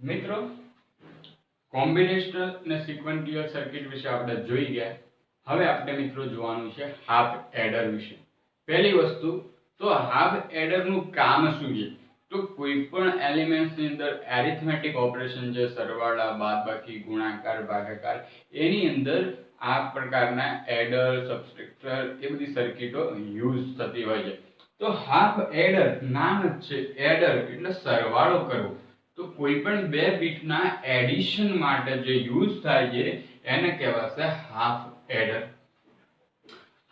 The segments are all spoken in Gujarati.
મિત્રો કોમ્બિનેશનલ અને સિક્વન્શિયલ સર્કિટ વિશે આપણે જોઈ ગયા. હવે આપણે મિત્રો જોવાનું છે હાફ એડર વિશે. પહેલી વસ્તુ તો હાફ એડર નું કામ શું છે? તો કોઈ પણ એલિમેન્ટ્સ ની અંદર એરિથમેટિક ઓપરેશન છે, સરવાળા, બાદબાકી, ગુણાકાર, ભાગાકાર, એની અંદર આ પ્રકારના એડર, સબટ્રેક્ટર એ બધી સર્કિટો યુઝ થતી હોય છે. તો હાફ એડર નામ જ છે એડર એટલે સરવાળો કરવો. તો કોઈ પણ બે બીટના એડિશન માટે જે યુઝ થાય છે એને કહેવાશે હાફ એડર.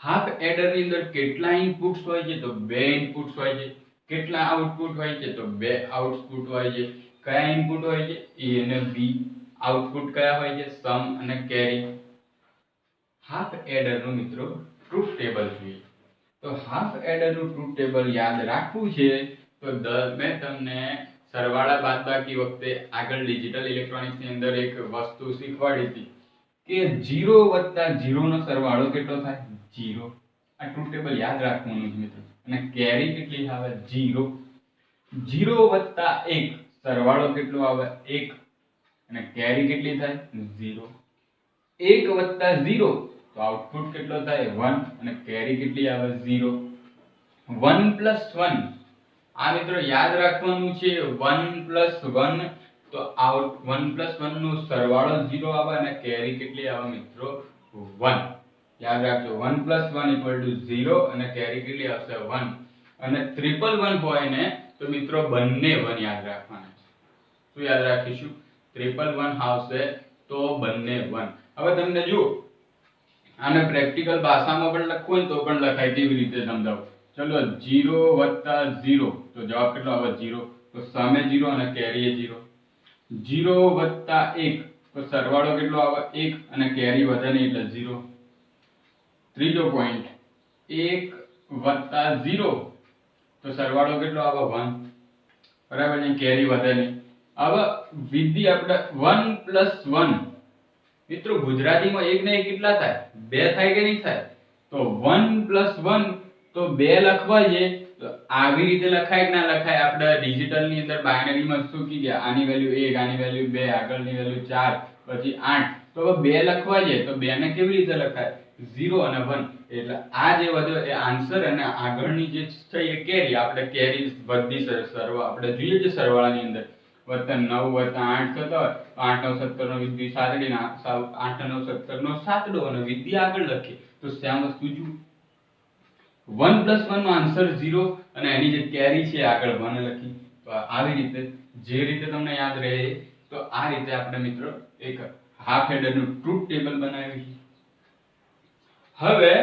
હાફ એડર ની અંદર કેટલા ઇનપુટ્સ હોય છે? તો બે ઇનપુટ્સ હોય છે. કેટલા આઉટપુટ હોય છે? તો બે આઉટપુટ હોય છે. કયા ઇનપુટ હોય છે? એ અને બી. આઉટપુટ કયા હોય છે? સમ અને કેરી. હાફ એડર નું મિત્રો ટ્રુથ ટેબલ જોઈએ. તો હાફ એડર નું ટ્રુથ ટેબલ યાદ રાખવું છે તો મેં તમને સરવાળા બાદબાકી વખતે આગળ ડિજિટલ ઇલેક્ટ્રોનિક્સ ની અંદર એક વસ્તુ શીખવાડી હતી કે 0 + 0 નો સરવાળો કેટલો થાય? 0. આ ટ્રુથ ટેબલ યાદ રાખવાનું છે મિત્રો. અને કેરી કેટલી આવે? 0. 0 + 1 સરવાળો કેટલો આવે? 1. અને કેરી કેટલી થાય? 0. 1 + 0 તો આઉટપુટ કેટલો થાય? 1. અને કેરી કેટલી આવે? 0. 1 + 1 આ મિત્રો યાદ રાખવાનું છે. 1 + 1 તો 1 + 1 નો સરવાળો 0 આવે અને કેરી કેટલી આવે મિત્રો? 1. યાદ રાખજો 1 + 1 = 0 અને કેરી કેટલી આવશે? 1. અને 111 હોય ને તો મિત્રો બંને 1 યાદ રાખવાના છે. શું યાદ રાખીશું? 111 આવશે તો બંને 1. હવે તમને જુઓ આને પ્રેક્ટિકલ ભાષામાં પણ લખવું હોય તો પણ લખાય. કેવી રીતે સમજાવું? ચલો 0 + 0 તો જવાબ કેટલો આવે? 0. તો સામે 0 અને કેરી એ 0. 0 + 1 તો સરવાળો કેટલો આવે? 1 અને કેરી વધે નહીં એટલે 0. ત્રીજો પોઈન્ટ 1 + 0 તો સરવાળો કેટલો આવે? 1. બરાબર છે, કેરી વધે નહીં. હવે વિધિ આપણે 1 + 1 મિત્રો ગુજરાતીમાં એક ને એક કેટલા થાય? 2 થાય કે નહીં થાય? તો 1 + 1 તો 2 લખવા છે તો આવી રીતે લખાય કે ના લખાય? આપણે ડિજિટલ ની અંદર બાઇનરીમાં શું કીધું? આની વેલ્યુ 1, આની વેલ્યુ 2, આગળની વેલ્યુ 4, પછી 8. તો હવે 2 લખવા છે તો 2 ને કેવી રીતે લખાય? 0 અને 1. એટલે આ જે વધ્યો એ આન્સર અને આગળની જે છે એ કેરી. આપણે કેરી બધી સરવાળા આપણે જોઈએ છે સરવાળાની અંદર +9 + 8 થતો હોય તો 8 × 9 = 17 નો વિધિ સાતડી 8 × 9 = 17 નો સાતડો અને વિધિ આગળ લખી તો સેમ વસ્તુ જુઓ 1 + 1 નો આન્સર 0 અને એની જે કેરી છે આગળ 1 લખી. તો આવી રીતે જે રીતે તમને યાદ રહે તો આ રીતે આપણે મિત્રો એક હાફ એડર નું ટ્રુથ ટેબલ બનાવ્યું છે. હવે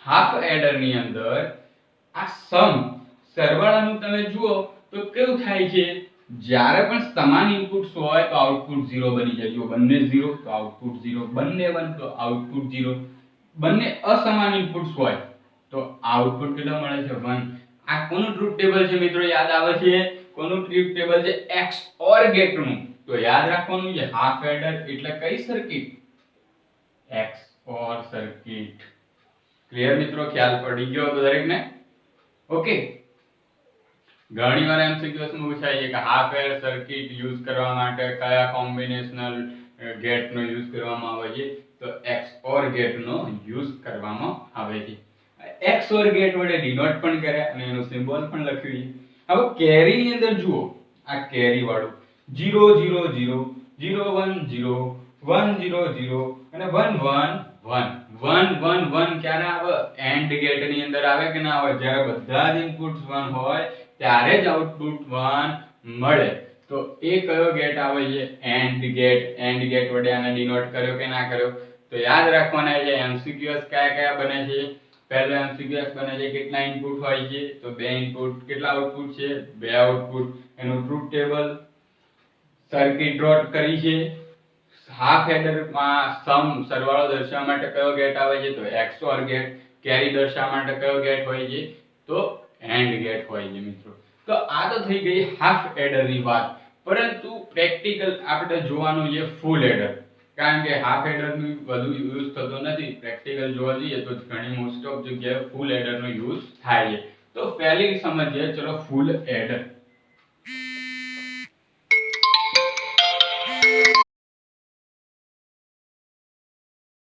હાફ એડર ની અંદર આ સમ સરવાળાનું તમે જુઓ તો કેવું થાય છે? જ્યારે પણ સમાન ઇનપુટ્સ હોય તો આઉટપુટ 0 બની જાય. જો બંને 0 તો આઉટપુટ 0, બંને 1 તો આઉટપુટ 0. બંને અસમાન ઇનપુટ્સ હોય તો આઉટપુટ કેટલો મળે છે? 1. આ કોનું ટ્રુથ ટેબલ છે મિત્રો? યાદ આવે છે? કોનું ટ્રુથ ટેબલ છે? XOR ગેટ નું. તો યાદ રાખવાનું છે હાફ એડર એટલે કઈ સર્કિટ? XOR circuit. ક્લિયર મિત્રો? ખ્યાલ પડી ગયો દરેકને? ઓકે. ઘણીવાર એમસીક્યુઝ માં પૂછાય છે કે હાફ એડર સર્કિટ યુઝ કરવા માટે કયા કોમ્બિનેશનલ ગેટ નો યુઝ કરવામાં આવે છે? તો XOR ગેટ નો યુઝ કરવામાં આવે છે. XOR ગેટ વડે ડિનોટ પણ કરે અને એનો સિમ્બોલ પણ લખ્યું છે. હવે કેરી ની અંદર જુઓ આ કેરી વાળું 0 0 0 0 1 0 1 0 0 અને 1 1 1 1 1 1 ક્યારે આવે? એન્ડ ગેટ ની અંદર આવે કે ના આવે? જ્યારે બધા જ ઇનપુટ્સ 1 હોય ત્યારે જ આઉટપુટ 1 મળે. તો એ કયો ગેટ આવે છે? And gate. એન્ડ ગેટ વડે આને ડિનોટ કર્યો કે ના કર્યો? તો યાદ રાખવાના છે એમસીક્યુઝ કયા કયા બને છે. પહેલો એમસીક્યુઝ બને છે કેટલા ઇનપુટ હોય છે? તો 2 ઇનપુટ. કેટલા આઉટપુટ છે? 2 આઉટપુટ. એનું ટ્રુથ ટેબલ સર્કિટ ડ્રોટ કરી છે. હાફ એડર માં સમ સરવાળો દર્શાવવા માટે કયો ગેટ આવે છે? તો XOR ગેટ. કેરી દર્શાવવા માટે કયો ગેટ હોય છે? તો એન્ડ ગેટ હોય છે મિત્રો. તો આ તો થઈ ગઈ હાફ એડર ની વાત. પરંતુ પ્રેક્ટિકલ આપણે જોવાનું છે ફૂલ એડર. કારણ કે હાફ એડર નું વધુ યુઝ થતો નથી. પ્રેક્ટિકલ જોવા જઈએ તો ઘણી મોસ્ટ ઓફ જગ્યાએ ફૂલ એડર નો યુઝ થાય છે. તો પહેલી સમજીએ ચલો ફૂલ એડર.